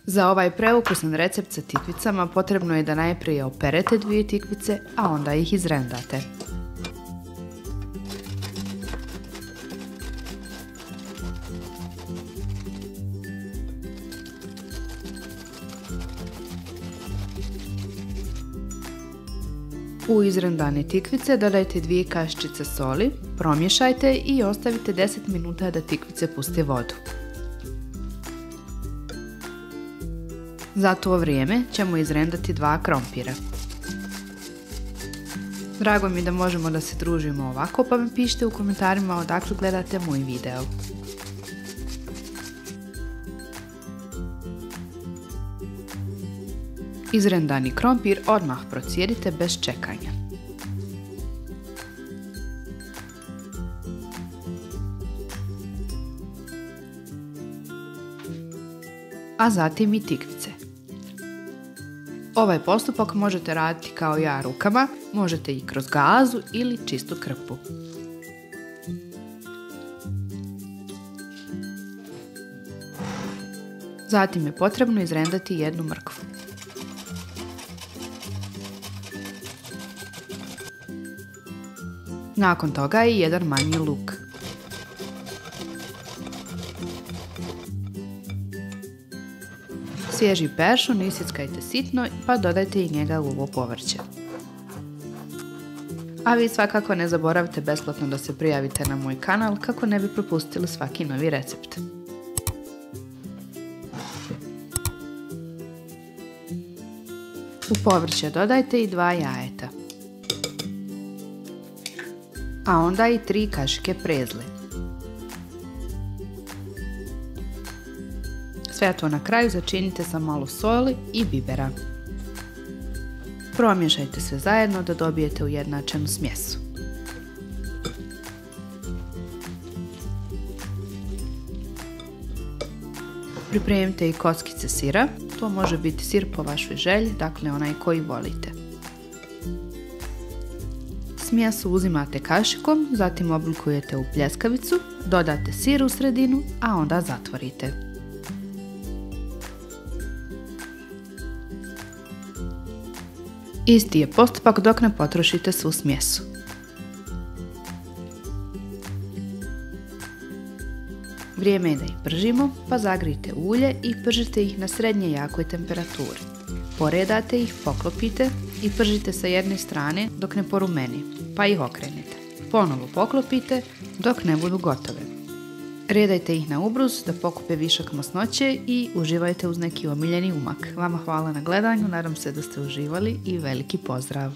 Za ovaj preukusan recept sa tikvicama potrebno je da najprije operete 2 tikvice, a onda ih izrendate. U izrendane tikvice dodajte 2 kaščice soli, promješajte i ostavite 10 minuta da tikvice puste vodu. Za to vrijeme ćemo izrendati 2 krompira. Drago mi je da možemo da se družimo ovako, pa mi pišite u komentarima odakle gledate moj video. Izrendani krompir odmah procijedite bez čekanja. A zatim i tikvice. Ovaj postupak možete raditi kao ja rukama, možete i kroz gazu ili čistu krpu. Zatim je potrebno izrendati 1 mrkvu. Nakon toga i 1 manji luk. Svježi peršun isjeckajte sitno pa dodajte i njega u ovo povrće. A vi svakako ne zaboravite besplatno da se prijavite na moj kanal kako ne bi propustili svaki novi recept. U povrće dodajte i 2 jajeta. A onda i 3 kašike prezle. Sve to na kraju začinite sa malo soli i bibera. Promješajte sve zajedno da dobijete ujednačenu smjesu. Pripremite i kockice sira, to može biti sir po vašoj želji, dakle onaj koji volite. Smjesu uzimate kašikom, zatim oblikujete u pljeskavicu, dodate sir u sredinu, a onda zatvorite. Isti je postupak dok ne potrošite svu smjesu. Vrijeme je da ih pržimo, pa zagrijte ulje i pržite ih na srednje jakoj temperaturi. Poredate ih, poklopite i pržite sa jedne strane dok ne porumeni, pa ih okrenete. Ponovo poklopite dok ne budu gotove. Redajte ih na ubrus da pokupe višak masnoće i uživajte uz neki omiljeni umak. Vama hvala na gledanju, nadam se da ste uživali i veliki pozdrav!